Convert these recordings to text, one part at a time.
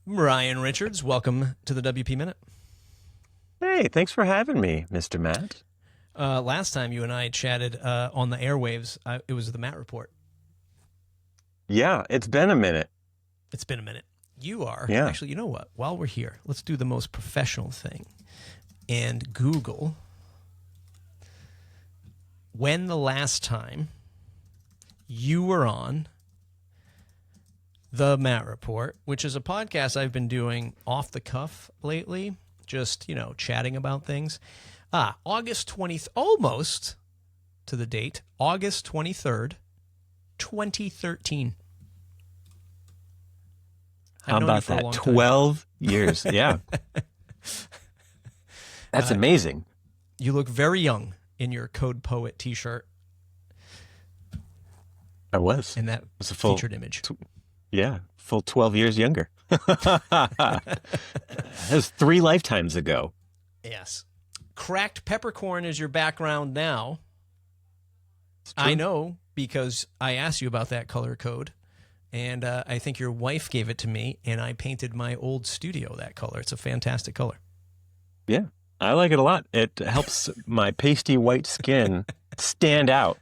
Ryan Richards, welcome to the WP Minute. Hey, thanks for having me, Mr. Matt. Last time you and I chatted on the airwaves, it was the Matt Report. Yeah, it's been a minute. It's been a minute. You are. Yeah. Actually, you know what? While we're here, let's do the most professional thing and Google when the last time you were on the Matt Report, which is a podcast I've been doing off the cuff lately, just, chatting about things. August 20th, almost to the date, August 23rd, 2013. How about that? 12 years. Yeah. That's amazing. You look very young in your Code Poet t-shirt. I was. In that was a full, featured image. Full 12 years younger. That was 3 lifetimes ago. Yes. Cracked peppercorn is your background now. I know because I asked you about that color code, and I think your wife gave it to me, and I painted my old studio that color. It's a fantastic color. Yeah, I like it a lot. It helps my pasty white skin stand out.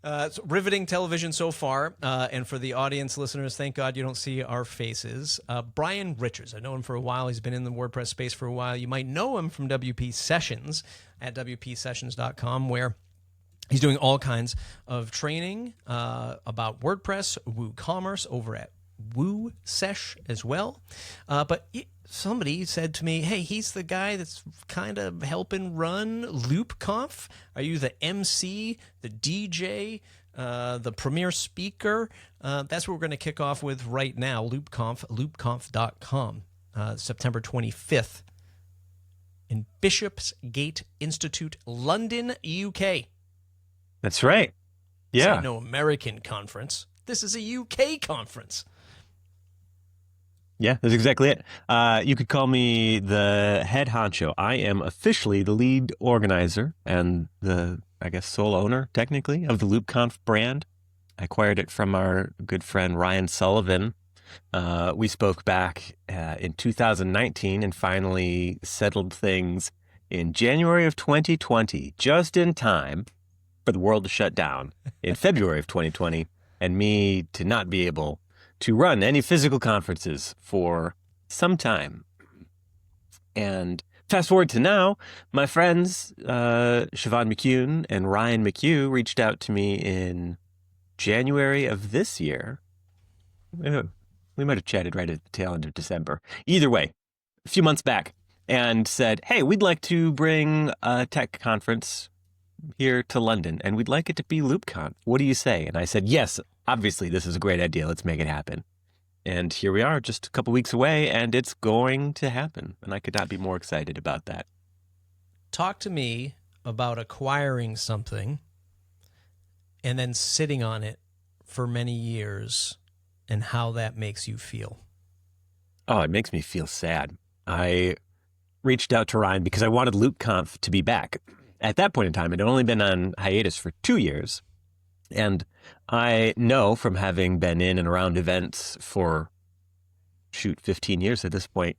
It's riveting television so far, and for the audience listeners, thank God you don't see our faces. Brian Richards, I know him for a while. He's been in the WordPress space for a while. You might know him from WP Sessions at WPSessions.com, where he's doing all kinds of training about WordPress, WooCommerce over at WooSesh as well. But somebody said to me, hey, he's the guy that's kind of helping run LoopConf. Are you the MC, the DJ, the premier speaker? That's what we're going to kick off with right now, LoopConf, loopconf.com, September 25th in Bishopsgate Institute, London, UK. That's right. Yeah. This ain't no American conference. This is a UK conference. Yeah, that's exactly it. You could call me the head honcho. I am officially the lead organizer and sole owner, technically, of the LoopConf brand. I acquired it from our good friend Ryan Sullivan. We spoke back in 2019 and finally settled things in January of 2020, just in time for the world to shut down in February of 2020 and me to not be able to run any physical conferences for some time. And fast forward to now, my friends, Siobhan McCune and Ryan McHugh, reached out to me in January of this year. We might have chatted right at the tail end of December. Either way, a few months back, and said, hey, we'd like to bring a tech conference here to London, and we'd like it to be LoopConf. What do you say? And I said, yes, obviously, this is a great idea. Let's make it happen. And here we are, just a couple weeks away, and it's going to happen. And I could not be more excited about that. Talk to me about acquiring something and then sitting on it for many years and how that makes you feel. Oh, it makes me feel sad. I reached out to Ryan because I wanted LoopConf to be back. At that point in time, it had only been on hiatus for 2 years. And I know from having been in and around events for, 15 years at this point,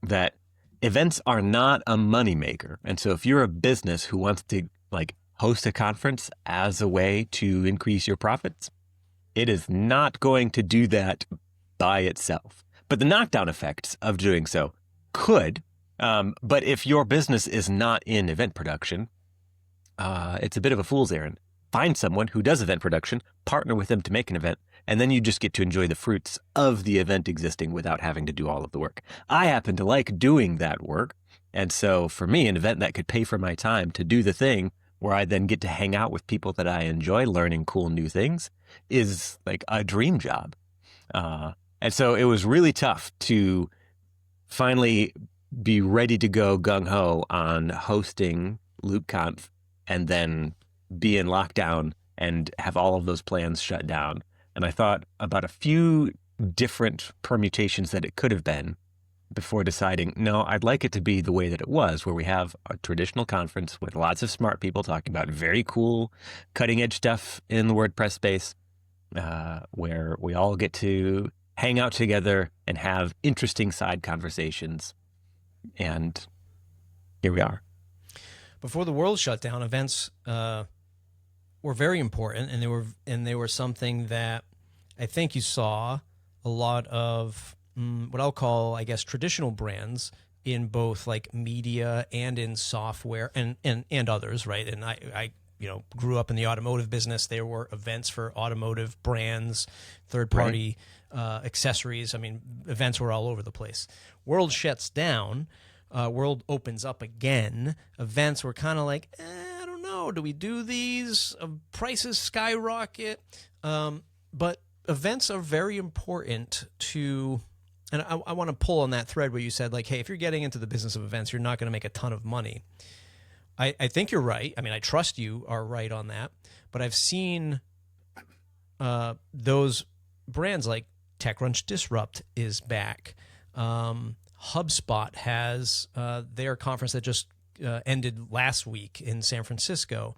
that events are not a moneymaker. And so if you're a business who wants to host a conference as a way to increase your profits, it is not going to do that by itself. But the knockdown effects of doing so could. But if your business is not in event production, it's a bit of a fool's errand. Find someone who does event production, partner with them to make an event, and then you just get to enjoy the fruits of the event existing without having to do all of the work. I happen to like doing that work. And so for me, an event that could pay for my time to do the thing where I then get to hang out with people that I enjoy learning cool new things is like a dream job. And so it was really tough to finally be ready to go gung-ho on hosting LoopConf and then be in lockdown and have all of those plans shut down. And I thought about a few different permutations that it could have been before deciding, no, I'd like it to be the way that it was, where we have a traditional conference with lots of smart people talking about very cool, cutting edge stuff in the WordPress space, where we all get to hang out together and have interesting side conversations. And here we are. Before the world shut down, events were very important, and they were something that I think you saw a lot of what I'll call, I guess, traditional brands in both like media and in software and others, right? And I grew up in the automotive business. There were events for automotive brands, third-party accessories. I mean, events were all over the place. World shuts down. World opens up again. Events were kind of like, I don't know. Do we do these? Prices skyrocket. But events are very important to, and I want to pull on that thread where you said, like, hey, if you're getting into the business of events, you're not going to make a ton of money. I think you're right. I mean, I trust you are right on that. But I've seen those brands like TechCrunch Disrupt is back. HubSpot has their conference that just ended last week in San Francisco.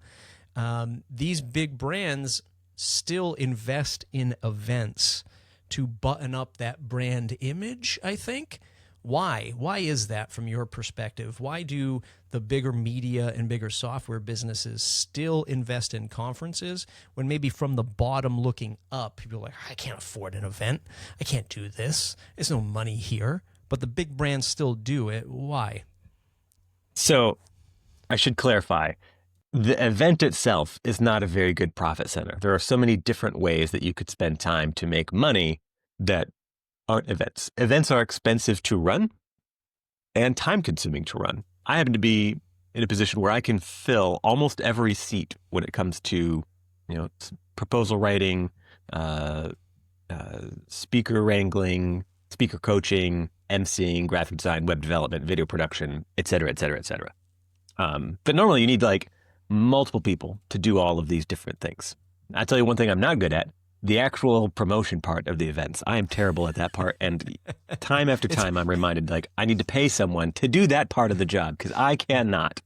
These big brands still invest in events to button up that brand image, I think. Why? Why is that from your perspective? Why do the bigger media and bigger software businesses still invest in conferences when maybe from the bottom looking up, people are like, I can't afford an event. I can't do this. There's no money here. But the big brands still do it. Why? So I should clarify. The event itself is not a very good profit center. There are so many different ways that you could spend time to make money that aren't events. Events are expensive to run and time consuming to run. I happen to be in a position where I can fill almost every seat when it comes to, proposal writing, speaker wrangling, speaker coaching, emceeing, graphic design, web development, video production, et cetera, et cetera, et cetera. But normally you need like multiple people to do all of these different things. I tell you one thing I'm not good at, the actual promotion part of the events. I am terrible at that part. And time after time, I'm reminded, like, I need to pay someone to do that part of the job because I cannot.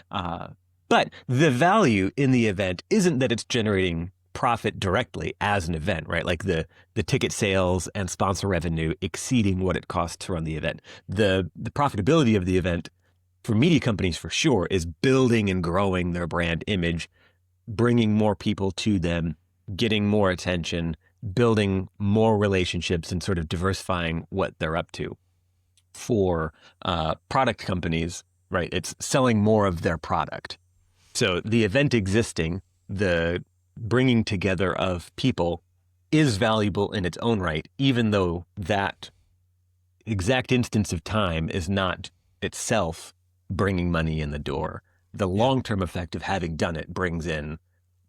But the value in the event isn't that it's generating profit directly as an event, right? Like the ticket sales and sponsor revenue exceeding what it costs to run the event. The profitability of the event for media companies for sure is building and growing their brand image, bringing more people to them, getting more attention, building more relationships, and sort of diversifying what they're up to. For product companies, right, it's selling more of their product. So the event existing, the bringing together of people is valuable in its own right, even though that exact instance of time is not itself bringing money in the door. The long-term effect of having done it brings in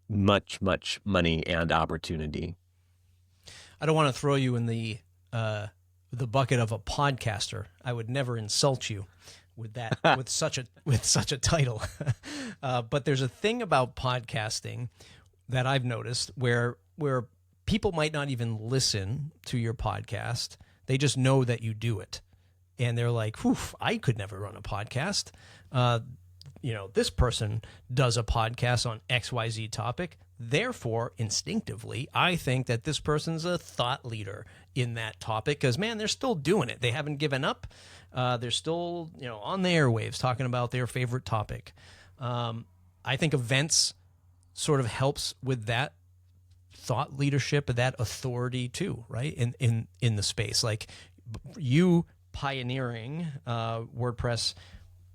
much, much money and opportunity. I don't want to throw you in the bucket of a podcaster. I would never insult you with that with such a title. But there's a thing about podcasting that I've noticed where people might not even listen to your podcast. They just know that you do it. And they're like, whew, I could never run a podcast. This person does a podcast on XYZ topic. Therefore, instinctively, I think that this person's a thought leader in that topic because, man, they're still doing it. They haven't given up. They're still, on the airwaves talking about their favorite topic. I think events sort of helps with that thought leadership and that authority too, right? In the space, like you pioneering WordPress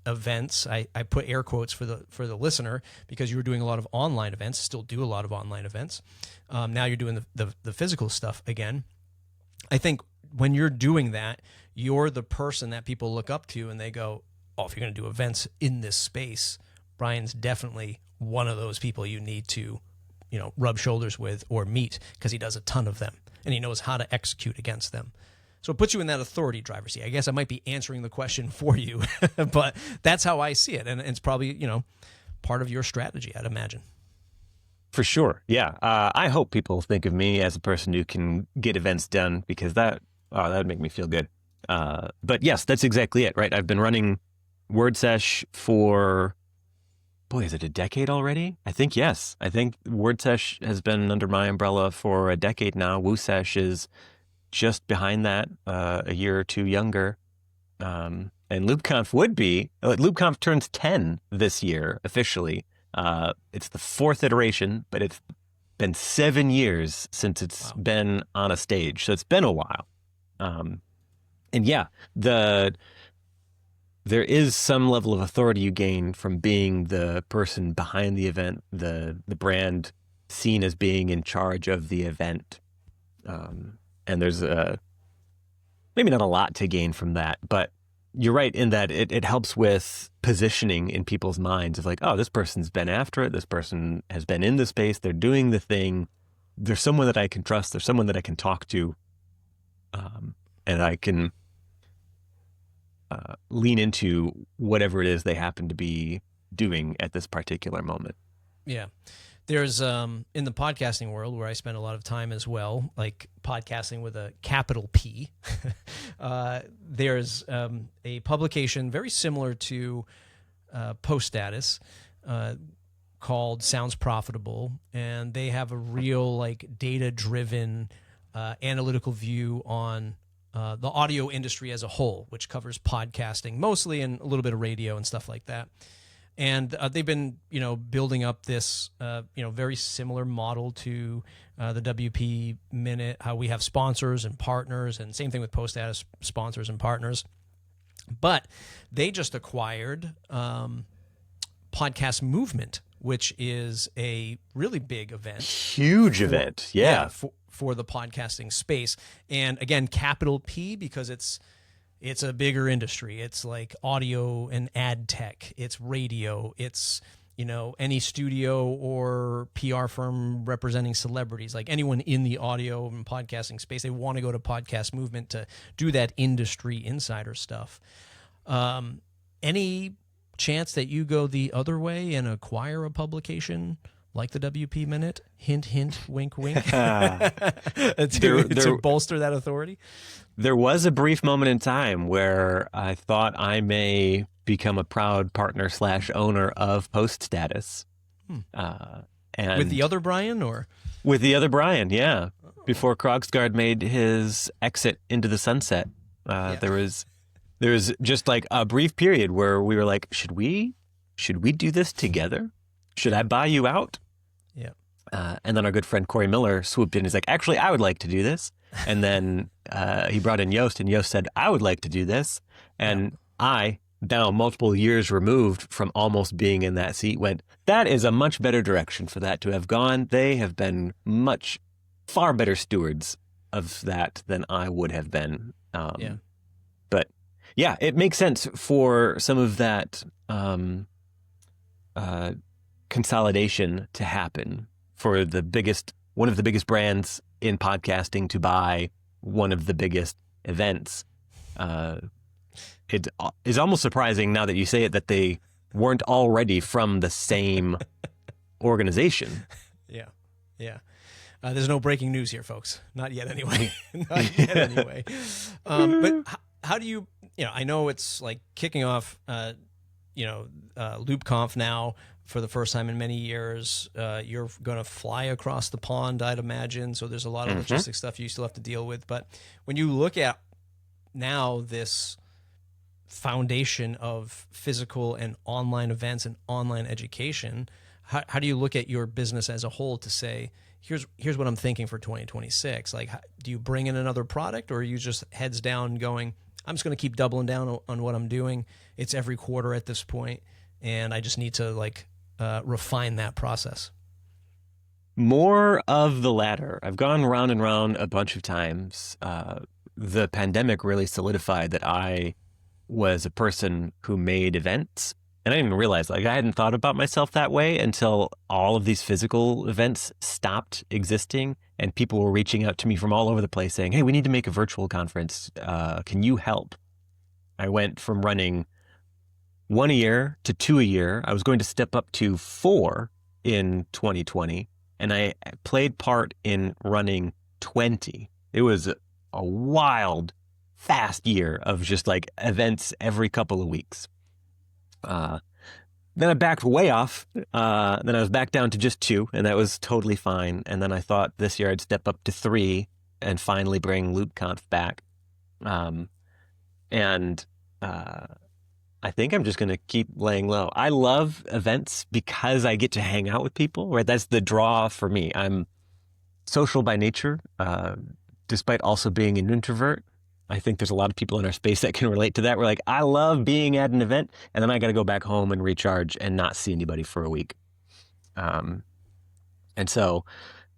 events. I put air quotes for the listener because you were doing a lot of online events, still do a lot of online events. Now you're doing the physical stuff again. I think when you're doing that, you're the person that people look up to and they go, oh, if you're going to do events in this space, Brian's definitely one of those people you need to, rub shoulders with or meet because he does a ton of them and he knows how to execute against them. So it puts you in that authority driver's seat. I guess I might be answering the question for you, but that's how I see it. And it's probably, part of your strategy, I'd imagine. For sure. Yeah. I hope people think of me as a person who can get events done because that would make me feel good. But yes, that's exactly it, right? I've been running WordSesh for, is it a decade already? I think yes. I think WordSesh has been under my umbrella for a decade now. WooSesh is just behind that, a year or two younger. And LoopConf turns 10 this year officially. It's the 4th iteration, but it's been 7 years since it's been on a stage. So it's been a while. And yeah, there is some level of authority you gain from being the person behind the event, the brand seen as being in charge of the event. And there's maybe not a lot to gain from that, but you're right in that it helps with positioning in people's minds of like, oh, this person's been after it. This person has been in the space. They're doing the thing. There's someone that I can trust. There's someone that I can talk to. And I can lean into whatever it is they happen to be doing at this particular moment. Yeah. There's, in the podcasting world where I spend a lot of time as well, like podcasting with a capital P, there's a publication very similar to Post Status called Sounds Profitable, and they have a real like data-driven analytical view on the audio industry as a whole, which covers podcasting mostly and a little bit of radio and stuff like that. And they've been, building up this, very similar model to the WP Minute, how we have sponsors and partners, and same thing with Post Status, sponsors and partners. But they just acquired Podcast Movement, which is a really big event. Huge event, yeah. For the podcasting space. And again, capital P, because it's a bigger industry. It's like audio and ad tech. It's radio. It's, any studio or PR firm representing celebrities, like anyone in the audio and podcasting space, they want to go to Podcast Movement to do that industry insider stuff. Any chance that you go the other way and acquire a publication like the WP Minute? Hint, hint, wink, wink. to bolster that authority? There was a brief moment in time where I thought I may become a proud partner / owner of Post Status. And with the other Brian, or? With the other Brian, yeah. Before Krogsgaard made his exit into the sunset, there was just like a brief period where we were like, should we do this together? Should I buy you out? Yeah. And then our good friend Corey Miller swooped in. He's like, actually, I would like to do this. And then he brought in Yost, and Yost said, I would like to do this. And I, now multiple years removed from almost being in that seat, went, that is a much better direction for that to have gone. They have been far better stewards of that than I would have been. But yeah, it makes sense for some of that consolidation to happen, for one of the biggest brands in podcasting to buy one of the biggest events. It is almost surprising now that you say it that they weren't already from the same organization. Yeah. There's no breaking news here, folks. Not yet, anyway. Not yet, anyway. But how do you? I know it's like kicking off. LoopConf now for the first time in many years. You're going to fly across the pond, I'd imagine. So there's a lot of logistic stuff you still have to deal with. But when you look at now this foundation of physical and online events and online education, how do you look at your business as a whole to say, here's what I'm thinking for 2026? Like, do you bring in another product, or are you just heads down going, I'm just going to keep doubling down on what I'm doing? It's every quarter at this point, and I just need to refine that process. More of the latter. I've gone round and round a bunch of times. The pandemic really solidified that I was a person who made events. And I didn't even realize, I hadn't thought about myself that way until all of these physical events stopped existing, and people were reaching out to me from all over the place saying, hey, we need to make a virtual conference. Can you help? I went from running 1 a year to 2 a year. I was going to step up to 4 in 2020, and I played part in running 20. It was a wild, fast year of just like events every couple of weeks. Then I backed way off. Then I was back down to just 2, and that was totally fine. And then I thought this year I'd step up to 3, and finally bring LoopConf back. And I think I'm just going to keep laying low. I love events because I get to hang out with people, right? That's the draw for me. I'm social by nature, despite also being an introvert. I think there's a lot of people in our space that can relate to that. We're like, I love being at an event, and then I got to go back home and recharge and not see anybody for a week. And so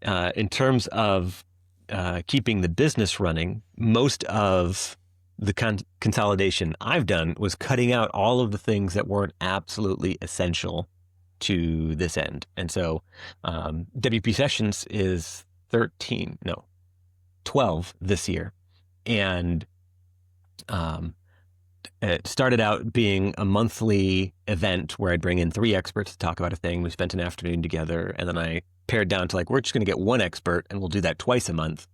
in terms of keeping the business running, most of the consolidation I've done was cutting out all of the things that weren't absolutely essential to this end. And so WP Sessions is 12 this year. And it started out being a monthly event where I'd bring in 3 experts to talk about a thing. We spent an afternoon together, and then I pared down to like, we're just going to get 1 expert and we'll do that twice a month,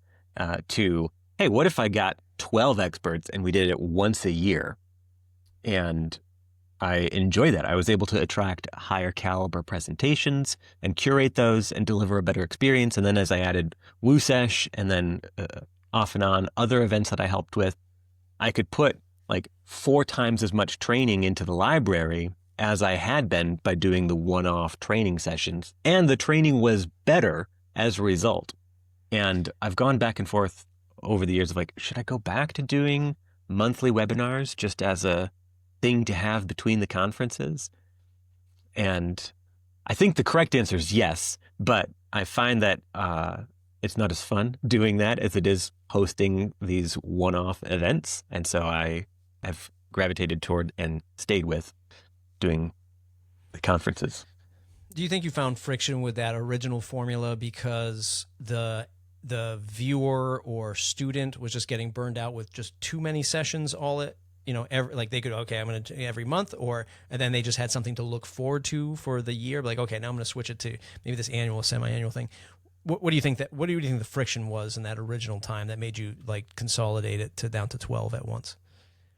to, hey, what if I got 12 experts and we did it once a year? And I enjoy that. I was able to attract higher caliber presentations and curate those and deliver a better experience. And then as I added WooSesh and then off and on other events that I helped with, I could put like 4 times as much training into the library as I had been by doing the one-off training sessions. And the training was better as a result. And I've gone back and forth over the years of like, should I go back to doing monthly webinars just as a thing to have between the conferences? And I think the correct answer is yes, but I find that it's not as fun doing that as it is hosting these one-off events. And so I have gravitated toward and stayed with doing the conferences. Do you think you found friction with that original formula because the viewer or student was just getting burned out with just too many sessions like they could, okay, I'm going to every month, and then they just had something to look forward to for the year. Like, okay, now I'm going to switch it to maybe this annual, semi-annual thing. What do you think the friction was in that original time that made you like consolidate it down to 12 at once?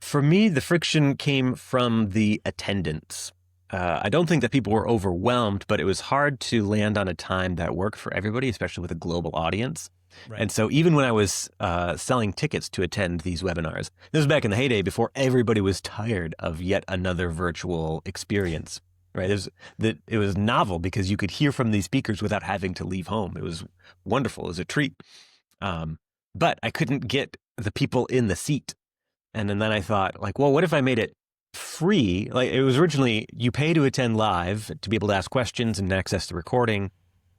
For me, the friction came from the attendance. I don't think that people were overwhelmed, but it was hard to land on a time that worked for everybody, especially with a global audience. Right. And so even when I was selling tickets to attend these webinars, this was back in the heyday before everybody was tired of yet another virtual experience, right? It was novel because you could hear from these speakers without having to leave home. It was wonderful. It was a treat. But I couldn't get the people in the seat. And then I thought, like, well, what if I made it free? Like, it was originally you pay to attend live to be able to ask questions and access the recording.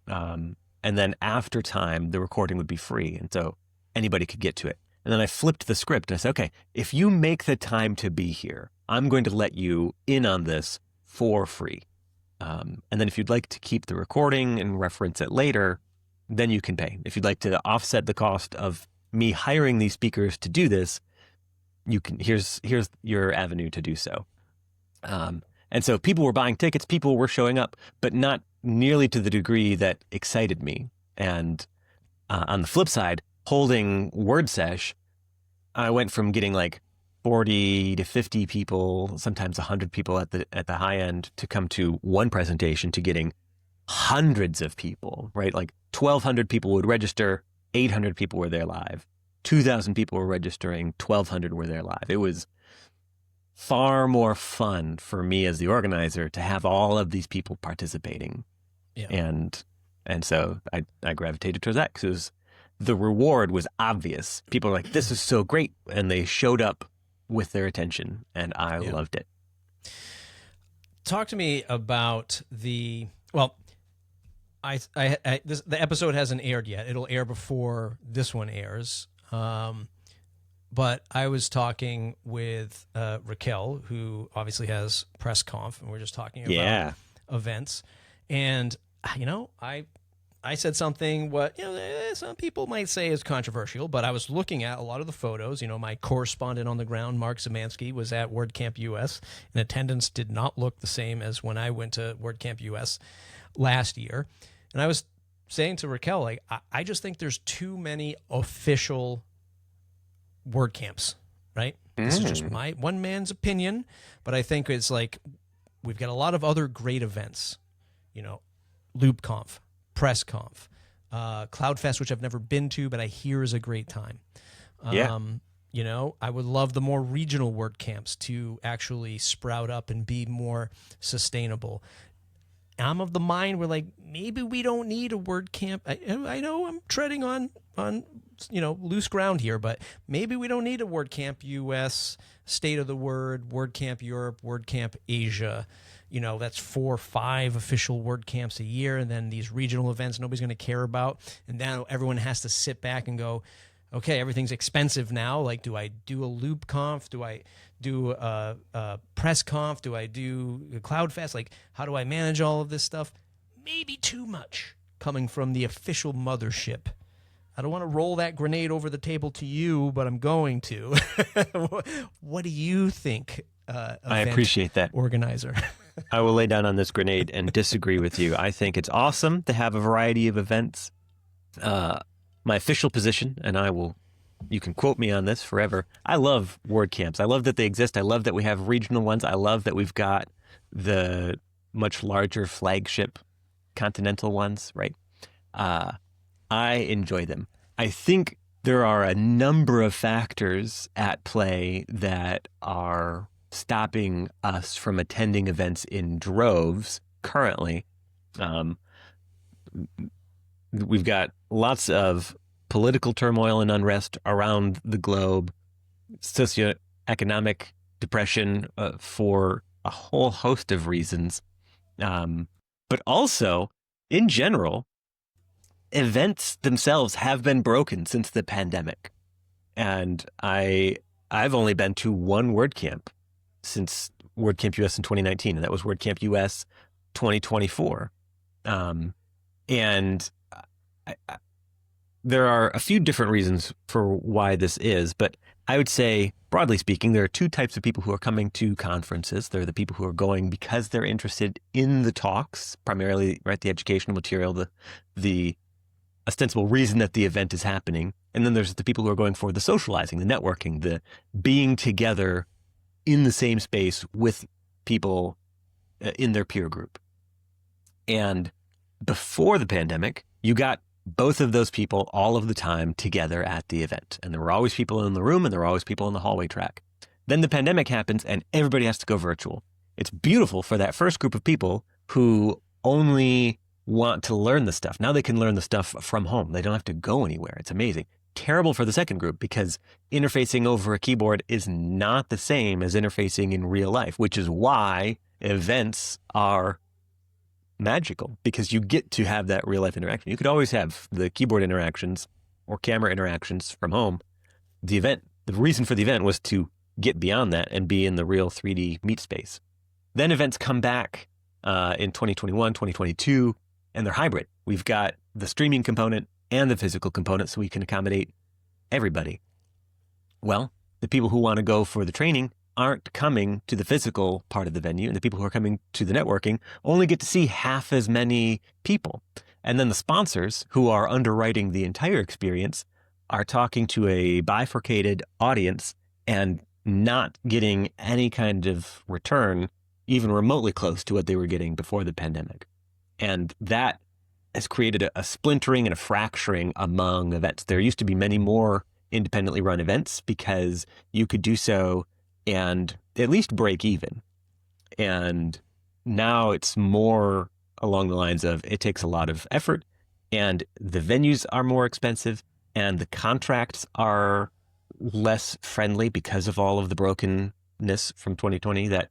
And then after time, the recording would be free. And so anybody could get to it. And then I flipped the script and I said, okay, if you make the time to be here, I'm going to let you in on this for free. And then if you'd like to keep the recording and reference it later, then you can pay. If you'd like to offset the cost of me hiring these speakers to do this, you can, here's your avenue to do so. And so people were buying tickets, people were showing up, but not nearly to the degree that excited me. And on the flip side, holding WordSesh, I went from getting like 40 to 50 people, sometimes 100 people at the high end to come to one presentation to getting hundreds of people, right? Like 1,200 people would register, 800 people were there live, 2,000 people were registering, 1,200 were there live. It was far more fun for me as the organizer to have all of these people participating. Yeah. And so I gravitated towards that because the reward was obvious. People were like, this is so great. And they showed up with their attention and I loved it. Talk to me about the episode hasn't aired yet. It'll air before this one airs. But I was talking with Raquel, who obviously has PressConf, and we're just talking about events. And, I said something some people might say is controversial, but I was looking at a lot of the photos. My correspondent on the ground, Mark Zemansky, was at WordCamp US, and attendance did not look the same as when I went to WordCamp US last year. And I was saying to Raquel, like, I just think there's too many official WordCamps, right? This is just my one man's opinion, but I think it's like we've got a lot of other great events, LoopConf, PressConf, CloudFest, which I've never been to, but I hear is a great time. Yeah. You know, I would love the more regional WordCamps to actually sprout up and be more sustainable. I'm of the mind where, like, maybe we don't need a WordCamp. I know I'm treading on loose ground here, but maybe we don't need a WordCamp US, State of the Word, WordCamp Europe, WordCamp Asia. You know, that's 4 or 5 official WordCamps a year, and then these regional events nobody's going to care about. And now everyone has to sit back and go, okay, everything's expensive now. Like, do I do a LoopConf? Do I do a PressConf? Do I do a CloudFest? Like, how do I manage all of this stuff? Maybe too much coming from the official mothership. I don't want to roll that grenade over the table to you, but I'm going to. What do you think, I appreciate that. organizer? I will lay down on this grenade and disagree with you. I think it's awesome to have a variety of events. My official position, and you can quote me on this forever. I love WordCamps. I love that they exist. I love that we have regional ones. I love that we've got the much larger flagship continental ones, right? I enjoy them. I think there are a number of factors at play that are stopping us from attending events in droves currently. We've got lots of political turmoil and unrest around the globe, socioeconomic depression for a whole host of reasons. But also, in general, events themselves have been broken since the pandemic. And I've only been to one WordCamp since WordCamp US in 2019, and that was WordCamp US 2024. And there are a few different reasons for why this is, but I would say, broadly speaking, there are 2 types of people who are coming to conferences. There are the people who are going because they're interested in the talks, primarily, right, the educational material, the ostensible reason that the event is happening. And then there's the people who are going for the socializing, the networking, the being together in the same space with people in their peer group. And before the pandemic, you got both of those people all of the time together at the event. And there were always people in the room and there were always people in the hallway track. Then the pandemic happens and everybody has to go virtual. It's beautiful for that first group of people who only want to learn the stuff. Now they can learn the stuff from home. They don't have to go anywhere. It's amazing. Terrible for the second group because interfacing over a keyboard is not the same as interfacing in real life, which is why events are magical, because you get to have that real life interaction. You could always have the keyboard interactions or camera interactions from home. The reason for the event was to get beyond that and be in the real 3D meet space. Then events come back in 2021, 2022, and they're hybrid. We've got the streaming component and the physical component so we can accommodate everybody. Well, the people who want to go for the training aren't coming to the physical part of the venue, and the people who are coming to the networking only get to see half as many people. And then the sponsors who are underwriting the entire experience are talking to a bifurcated audience and not getting any kind of return even remotely close to what they were getting before the pandemic. And that has created a splintering and a fracturing among events. There used to be many more independently run events because you could do so and at least break even. And now it's more along the lines of it takes a lot of effort and the venues are more expensive and the contracts are less friendly because of all of the brokenness from 2020, that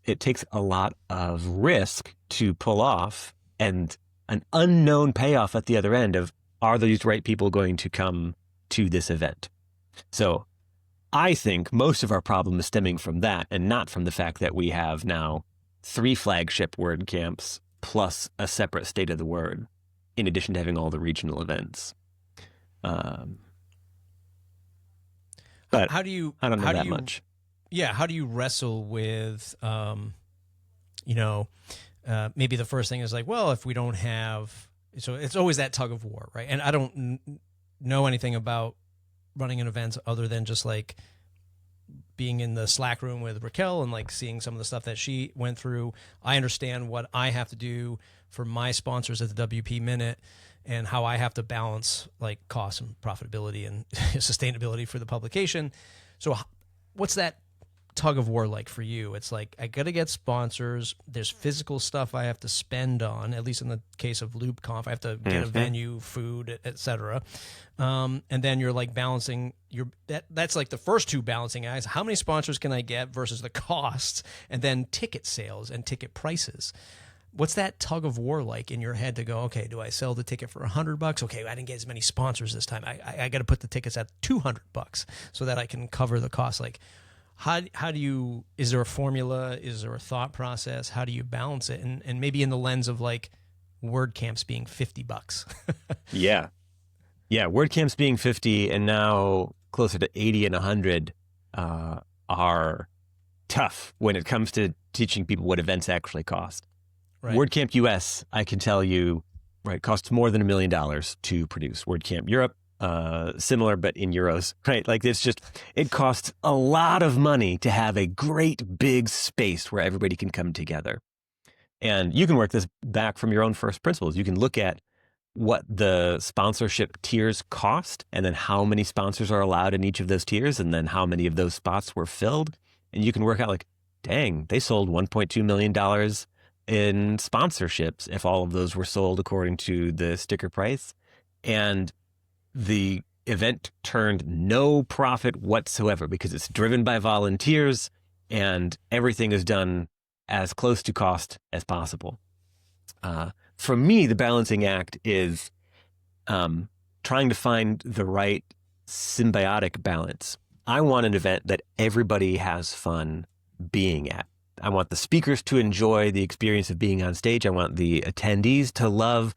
it takes a lot of risk to pull off and an unknown payoff at the other end of, are these right people going to come to this event? So I think most of our problem is stemming from that and not from the fact that we have now 3 flagship WordCamps plus a separate State of the Word, in addition to having all the regional events. But how do you? I don't know that much. Yeah, how do you wrestle with, maybe the first thing is like, well, if we don't have, so it's always that tug of war, right? And I don't know anything about running an event other than just like being in the Slack room with Raquel and like seeing some of the stuff that she went through. I understand what I have to do for my sponsors at the WP Minute and how I have to balance like cost and profitability and sustainability for the publication. So what's that tug of war like for you? It's like, I got to get sponsors. There's physical stuff I have to spend on, at least in the case of LoopConf. I have to get a venue, food, etc. And then you're like balancing that's like the first two balancing acts. How many sponsors can I get versus the costs, and then ticket sales and ticket prices. What's that tug of war like in your head to go, okay, do I sell the ticket for $100? Okay, I didn't get as many sponsors this time. I got to put the tickets at $200 so that I can cover the cost. Like, how do you, is there a formula? Is there a thought process? How do you balance it? And maybe in the lens of like WordCamps being $50. Yeah. WordCamps being 50 and now closer to 80 and 100 are tough when it comes to teaching people what events actually cost. Right. WordCamp US, I can tell you, right, costs more than $1 million to produce. WordCamp Europe, similar, but in euros, right? Like it costs a lot of money to have a great big space where everybody can come together. And you can work this back from your own first principles. You can look at what the sponsorship tiers cost, and then how many sponsors are allowed in each of those tiers, and then how many of those spots were filled. And you can work out like, dang, they sold $1.2 million in sponsorships if all of those were sold according to the sticker price. And the event turned no profit whatsoever because it's driven by volunteers and everything is done as close to cost as possible. For me, the balancing act is trying to find the right symbiotic balance. I want an event that everybody has fun being at. I want the speakers to enjoy the experience of being on stage. I want the attendees to love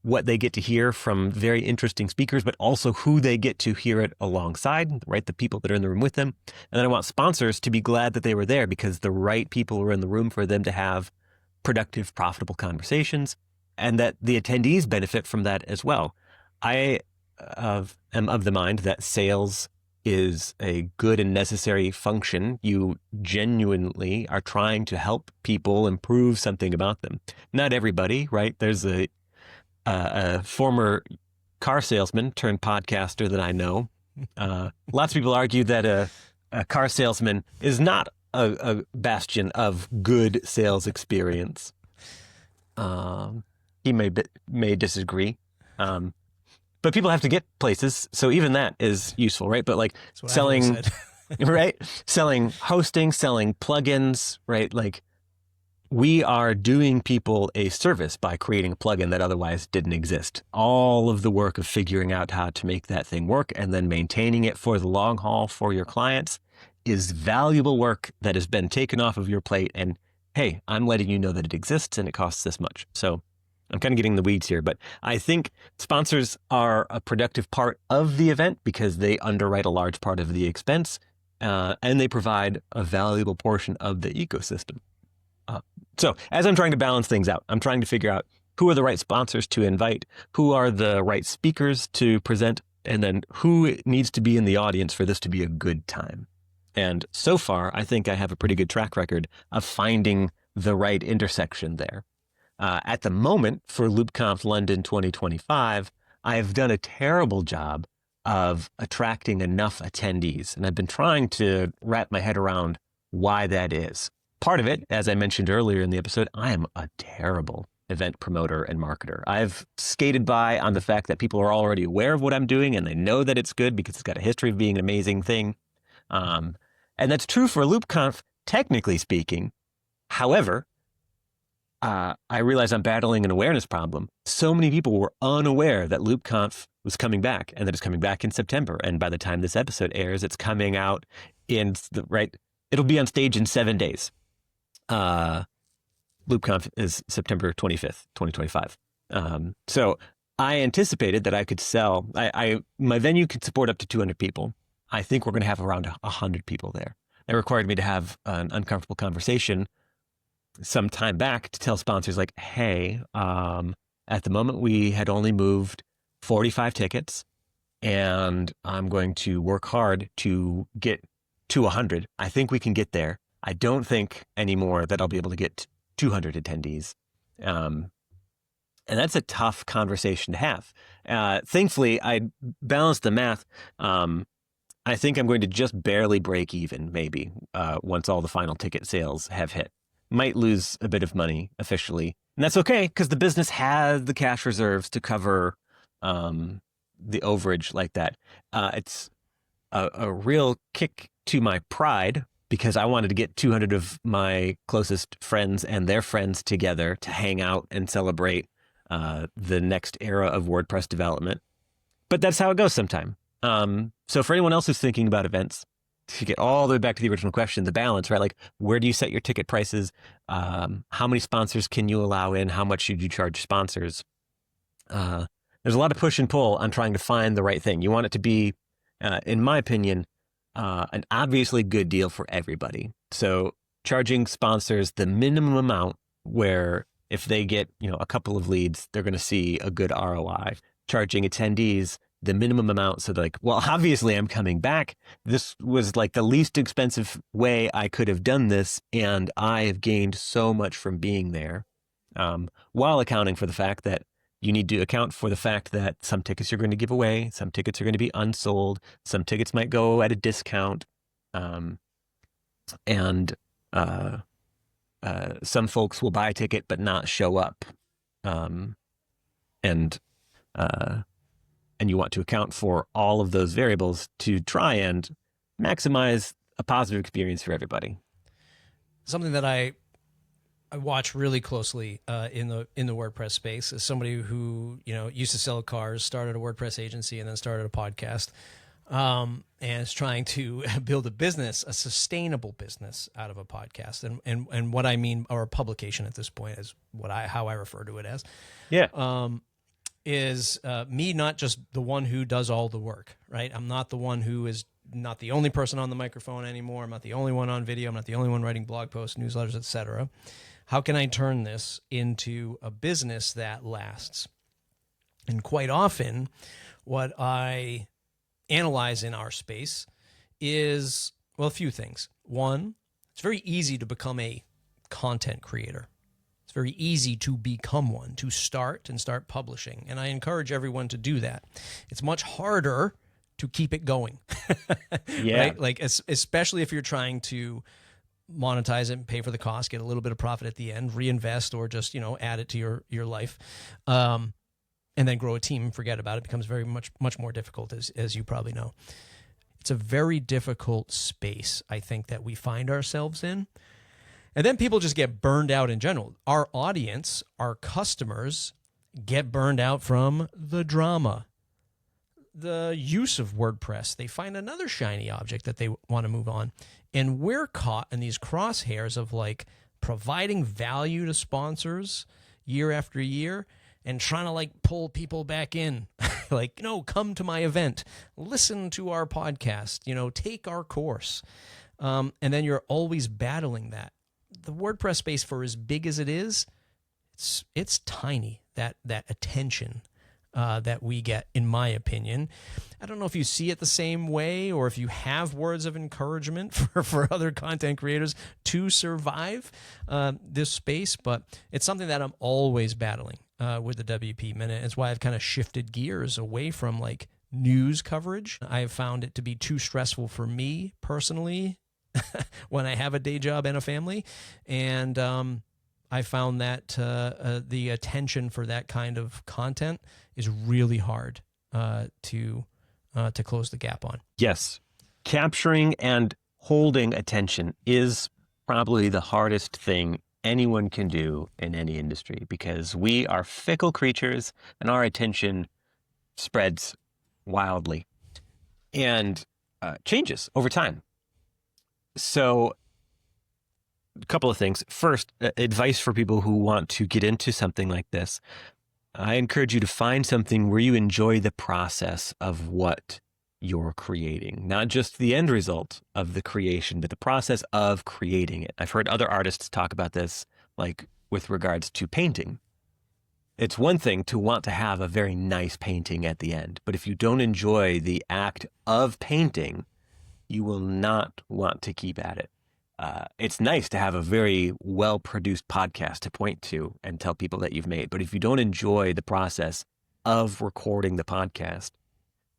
what they get to hear from very interesting speakers, but also who they get to hear it alongside, right? The people that are in the room with them. And then I want sponsors to be glad that they were there because the right people were in the room for them to have productive, profitable conversations, and that the attendees benefit from that as well. I am of the mind that sales is a good and necessary function. You genuinely are trying to help people improve something about them. Not everybody, right? There's a former car salesman turned podcaster that I know. Lots of people argue that a car salesman is not a bastion of good sales experience. He may disagree. But people have to get places, so even that is useful, right? But like selling, right? Selling hosting, selling plugins, right? Like we are doing people a service by creating a plugin that otherwise didn't exist. All of the work of figuring out how to make that thing work and then maintaining it for the long haul for your clients is valuable work that has been taken off of your plate. And hey, I'm letting you know that it exists and it costs this much. So I'm kind of getting in the weeds here, but I think sponsors are a productive part of the event because they underwrite a large part of the expense and they provide a valuable portion of the ecosystem. So as I'm trying to balance things out, I'm trying to figure out who are the right sponsors to invite, who are the right speakers to present, and then who needs to be in the audience for this to be a good time. And so far, I think I have a pretty good track record of finding the right intersection there. At the moment, for LoopConf London 2025, I've done a terrible job of attracting enough attendees, and I've been trying to wrap my head around why that is. Part of it, as I mentioned earlier in the episode, I am a terrible event promoter and marketer. I've skated by on the fact that people are already aware of what I'm doing, and they know that it's good because it's got a history of being an amazing thing. And that's true for LoopConf, technically speaking. However, I realize I'm battling an awareness problem. So many people were unaware that LoopConf was coming back and that it's coming back in September. And by the time this episode airs, it's coming out it'll be on stage in 7 days. LoopConf is September 25th, 2025. So I anticipated that I could sell, my venue could support up to 200 people. I think we're going to have around 100 people there. It required me to have an uncomfortable conversation some time back to tell sponsors like, hey, at the moment we had only moved 45 tickets and I'm going to work hard to get to 100. I think we can get there. I don't think anymore that I'll be able to get 200 attendees. And that's a tough conversation to have. Thankfully, I balanced the math. I think I'm going to just barely break even, maybe, once all the final ticket sales have hit. Might lose a bit of money officially. And that's okay, because the business has the cash reserves to cover the overage like that. It's a real kick to my pride, because I wanted to get 200 of my closest friends and their friends together to hang out and celebrate the next era of WordPress development. But that's how it goes sometime. So for anyone else who's thinking about events, to get all the way back to the original question, the balance, right? Like, where do you set your ticket prices? How many sponsors can you allow in? How much should you charge sponsors? There's a lot of push and pull on trying to find the right thing. You want it to be, in my opinion, an obviously good deal for everybody. So charging sponsors the minimum amount where if they get, a couple of leads, they're going to see a good ROI. Charging attendees the minimum amount, so they're like, well, obviously I'm coming back. This was like the least expensive way I could have done this, and I have gained so much from being there, while accounting for the fact that you need to account for the fact that some tickets you're going to give away, some tickets are going to be unsold, some tickets might go at a discount, and some folks will buy a ticket but not show up, and you want to account for all of those variables to try and maximize a positive experience for everybody. Something that I watch really closely in the WordPress space is somebody who used to sell cars, started a WordPress agency, and then started a podcast, and is trying to build a business, a sustainable business out of a podcast. And what I mean, or a publication at this point, is how I refer to it as. Yeah. Is me not just the one who does all the work, right? I'm not the one who is not the only person on the microphone anymore. I'm not the only one on video. I'm not the only one writing blog posts, newsletters, etc. How can I turn this into a business that lasts? And quite often, what I analyze in our space is, well, a few things. One, it's very easy to become a content creator. It's very easy to become one, to start publishing. And I encourage everyone to do that. It's much harder to keep it going. Yeah. Right? Like, especially if you're trying to monetize it and pay for the cost, get a little bit of profit at the end, reinvest, or just, add it to your life. And then grow a team and forget about it. It becomes very much more difficult, as you probably know. It's a very difficult space, I think, that we find ourselves in. And then people just get burned out in general. Our audience, our customers, get burned out from the drama, the use of WordPress. They find another shiny object that they want to move on. And we're caught in these crosshairs of like providing value to sponsors year after year and trying to like pull people back in. Like, no, come to my event, listen to our podcast, take our course. And then you're always battling that. The WordPress space, for as big as it is, it's tiny, that attention that we get, in my opinion. I don't know if you see it the same way, or if you have words of encouragement for other content creators to survive this space, but it's something that I'm always battling with the WP Minute. It's why I've kind of shifted gears away from like news coverage. I have found it to be too stressful for me personally when I have a day job and a family. And I found that the attention for that kind of content is really hard to close the gap on. Yes. Capturing and holding attention is probably the hardest thing anyone can do in any industry, because we are fickle creatures and our attention spreads wildly and changes over time. So a couple of things. First, advice for people who want to get into something like this. I encourage you to find something where you enjoy the process of what you're creating, not just the end result of the creation, but the process of creating it. I've heard other artists talk about this, like with regards to painting. It's one thing to want to have a very nice painting at the end, but if you don't enjoy the act of painting, you will not want to keep at it. it's nice to have a very well-produced podcast to point to and tell people that you've made. But if you don't enjoy the process of recording the podcast,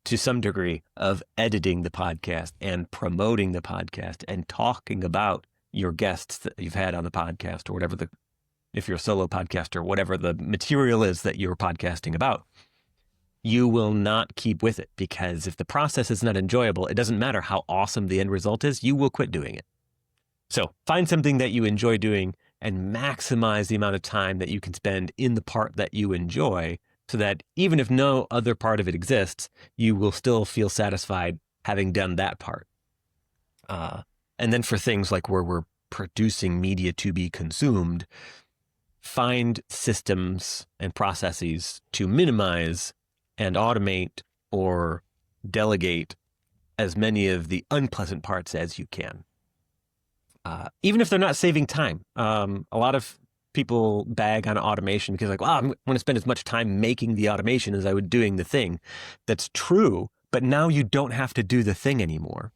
to some degree of editing the podcast and promoting the podcast and talking about your guests that you've had on the podcast, or whatever if you're a solo podcaster, whatever the material is that you're podcasting about, you will not keep with it, because if the process is not enjoyable, it doesn't matter how awesome the end result is, you will quit doing it. So find something that you enjoy doing and maximize the amount of time that you can spend in the part that you enjoy, so that even if no other part of it exists, you will still feel satisfied having done that part. And then for things like where we're producing media to be consumed, find systems and processes to minimize and automate or delegate as many of the unpleasant parts as you can. Even if they're not saving time. A lot of people bag on automation because like, wow, I'm going to spend as much time making the automation as I would doing the thing. That's true, but now you don't have to do the thing anymore.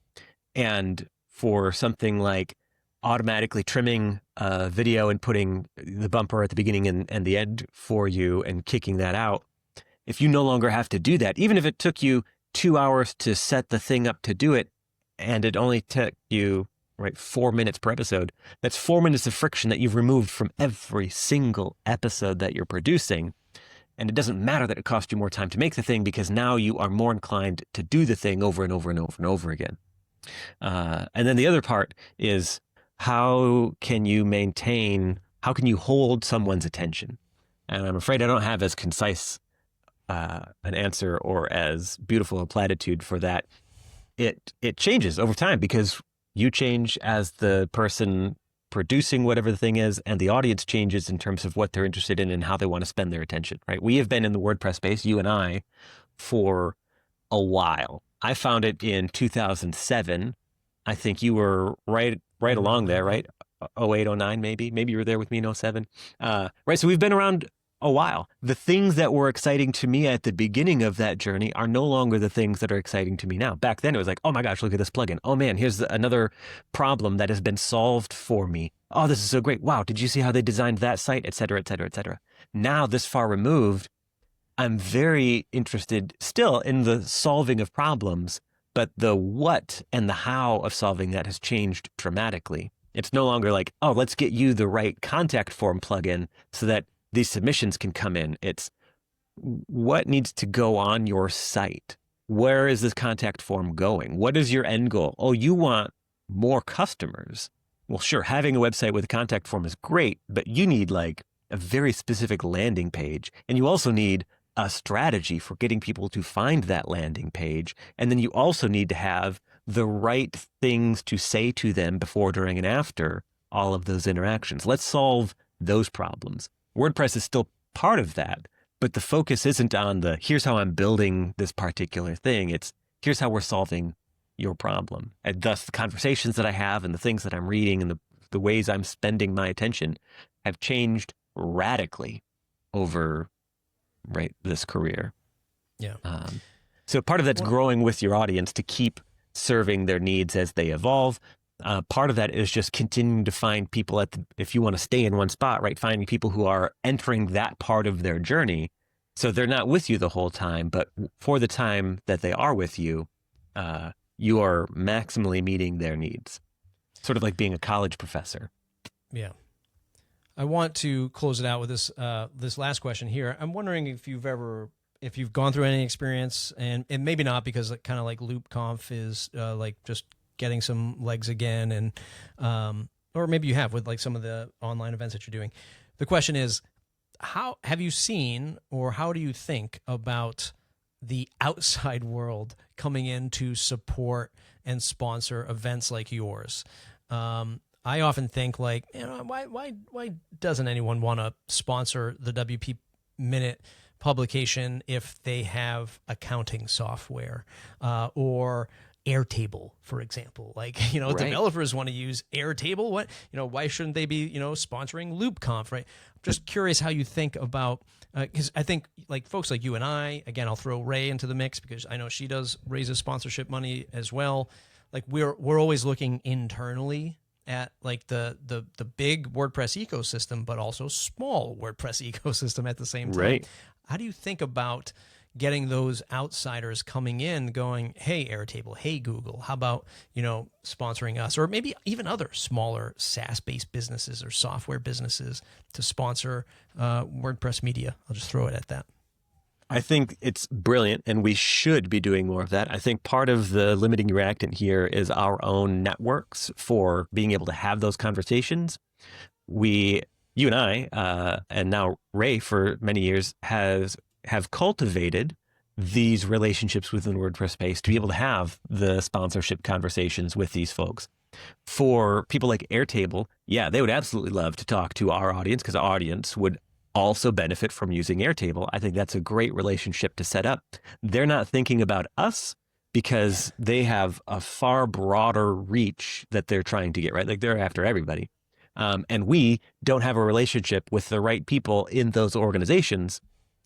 And for something like automatically trimming a video and putting the bumper at the beginning and the end for you and kicking that out, if you no longer have to do that, even if it took you 2 hours to set the thing up to do it, and it only took you 4 minutes per episode, that's 4 minutes of friction that you've removed from every single episode that you're producing. And it doesn't matter that it cost you more time to make the thing, because now you are more inclined to do the thing over and over and over and over again. And then the other part is, how can you hold someone's attention? And I'm afraid I don't have as concise an answer or as beautiful a platitude for that. It changes over time, because you change as the person producing whatever the thing is, and the audience changes in terms of what they're interested in and how they want to spend their attention, right? We have been in the WordPress space, you and I, for a while. I found it in 2007. I think you were right along there, right? 08, 09, maybe you were there with me in 07. Right. So we've been around a while. The things that were exciting to me at the beginning of that journey are no longer the things that are exciting to me now. Back then it was like, oh my gosh, look at this plugin. Oh man, here's another problem that has been solved for me. Oh, this is so great. Wow. Did you see how they designed that site, et cetera, et cetera, et cetera. Now, this far removed, I'm very interested still in the solving of problems, but the what and the how of solving that has changed dramatically. It's no longer like, oh, let's get you the right contact form plugin so that these submissions can come in. It's what needs to go on your site. Where is this contact form going? What is your end goal? Oh, you want more customers. Well, sure, having a website with a contact form is great, but you need like a very specific landing page. And you also need a strategy for getting people to find that landing page. And then you also need to have the right things to say to them before, during, and after all of those interactions. Let's solve those problems. WordPress is still part of that, but the focus isn't on here's how I'm building this particular thing. It's here's how we're solving your problem. And thus the conversations that I have and the things that I'm reading and the ways I'm spending my attention have changed radically over this career. Yeah. So part of that's growing with your audience to keep serving their needs as they evolve. Part of that is just continuing to find people if you want to stay in one spot, right? Finding people who are entering that part of their journey. So they're not with you the whole time, but for the time that they are with you, you are maximally meeting their needs. Sort of like being a college professor. Yeah. I want to close it out with this last question here. I'm wondering if you've gone through any experience, and maybe not, because kind of like LoopConf is like just getting some legs again, and or maybe you have with like some of the online events that you're doing. The question is, how have you seen, or how do you think about the outside world coming in to support and sponsor events like yours? I often think like, why doesn't anyone want to sponsor the WP Minute publication if they have accounting software or Airtable, for example? Like, Right. Developers want to use Airtable. Why shouldn't they be, sponsoring LoopConf, right? I'm just curious how you think about, because I think like folks like you and I, again, I'll throw Ray into the mix because I know she does raises sponsorship money as well. Like we're always looking internally at like the big WordPress ecosystem, but also small WordPress ecosystem at the same time. Right. How do you think about getting those outsiders coming in going, hey, Airtable, hey, Google, how about, sponsoring us, or maybe even other smaller SaaS-based businesses or software businesses to sponsor WordPress media? I'll just throw it at that. I think it's brilliant, and we should be doing more of that. I think part of the limiting reactant here is our own networks for being able to have those conversations. You and I, and now Ray for many years have cultivated these relationships within the WordPress space to be able to have the sponsorship conversations with these folks. For people like Airtable, yeah, they would absolutely love to talk to our audience because our audience would also benefit from using Airtable. I think that's a great relationship to set up. They're not thinking about us because they have a far broader reach that they're trying to get, right? Like they're after everybody. And we don't have a relationship with the right people in those organizations.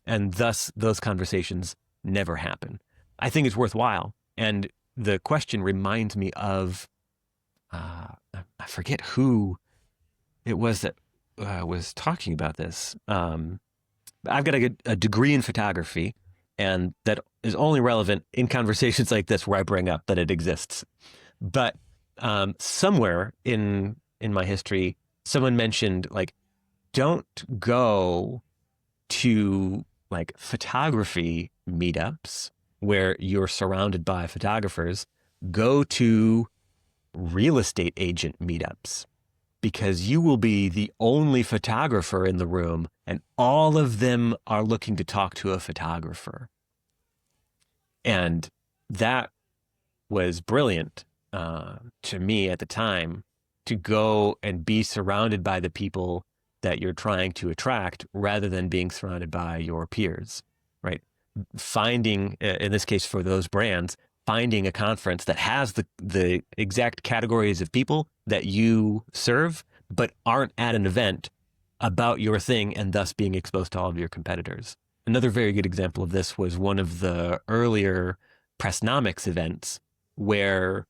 And thus those conversations never happen. I think it's worthwhile. And the question reminds me of, I forget who it was that was talking about this. I've got a degree in photography, and that is only relevant in conversations like this where I bring up that it exists. But somewhere in my history, someone mentioned like, don't go to like photography meetups where you're surrounded by photographers. Go to real estate agent meetups, because you will be the only photographer in the room and all of them are looking to talk to a photographer. And that was brilliant to me at the time, to go and be surrounded by the people that you're trying to attract rather than being surrounded by your peers, right? Finding, in this case for those brands, finding a conference that has the exact categories of people that you serve, but aren't at an event about your thing and thus being exposed to all of your competitors. Another very good example of this was one of the earlier Pressnomics events where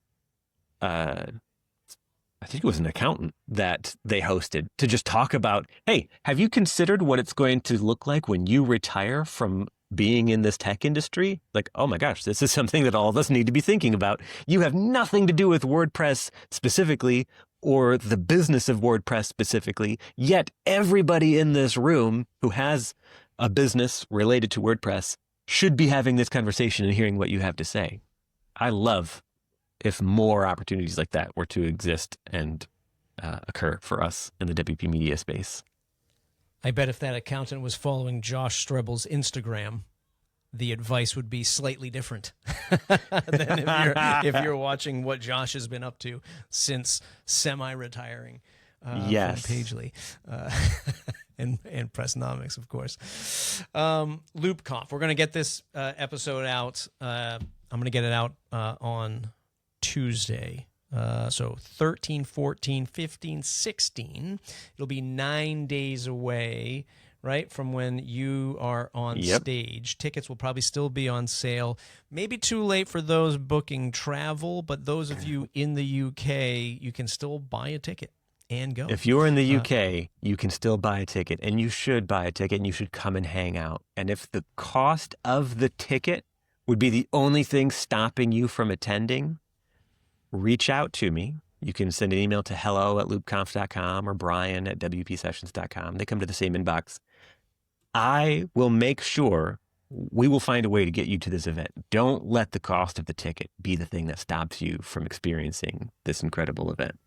I think it was an accountant that they hosted to just talk about, hey, have you considered what it's going to look like when you retire from being in this tech industry? Like, oh my gosh, this is something that all of us need to be thinking about. You have nothing to do with WordPress specifically or the business of WordPress specifically, yet everybody in this room who has a business related to WordPress should be having this conversation and hearing what you have to say. I love if more opportunities like that were to exist and occur for us in the WP media space. I bet if that accountant was following Josh Strebel's Instagram, the advice would be slightly different than if you're watching what Josh has been up to since semi-retiring Yes. from Pagely. And Pressnomics, of course. LoopConf. We're going to get this episode out. I'm going to get it out on Tuesday. So 13, 14, 15, 16. It'll be 9 days away, right, from when you are on stage. Tickets will probably still be on sale. Maybe too late for those booking travel, but those of you in the UK, you can still buy a ticket and go. If you're in the UK, you can still buy a ticket, and you should buy a ticket, and you should come and hang out. And if the cost of the ticket would be the only thing stopping you from attending, reach out to me. You can send an email to hello@loopconf.com or brian@wpsessions.com. They come to the same inbox. I will make sure we will find a way to get you to this event. Don't let the cost of the ticket be the thing that stops you from experiencing this incredible event.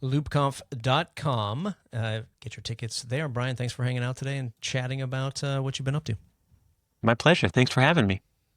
LoopConf.com. Get your tickets there. Brian, thanks for hanging out today and chatting about what you've been up to. My pleasure. Thanks for having me.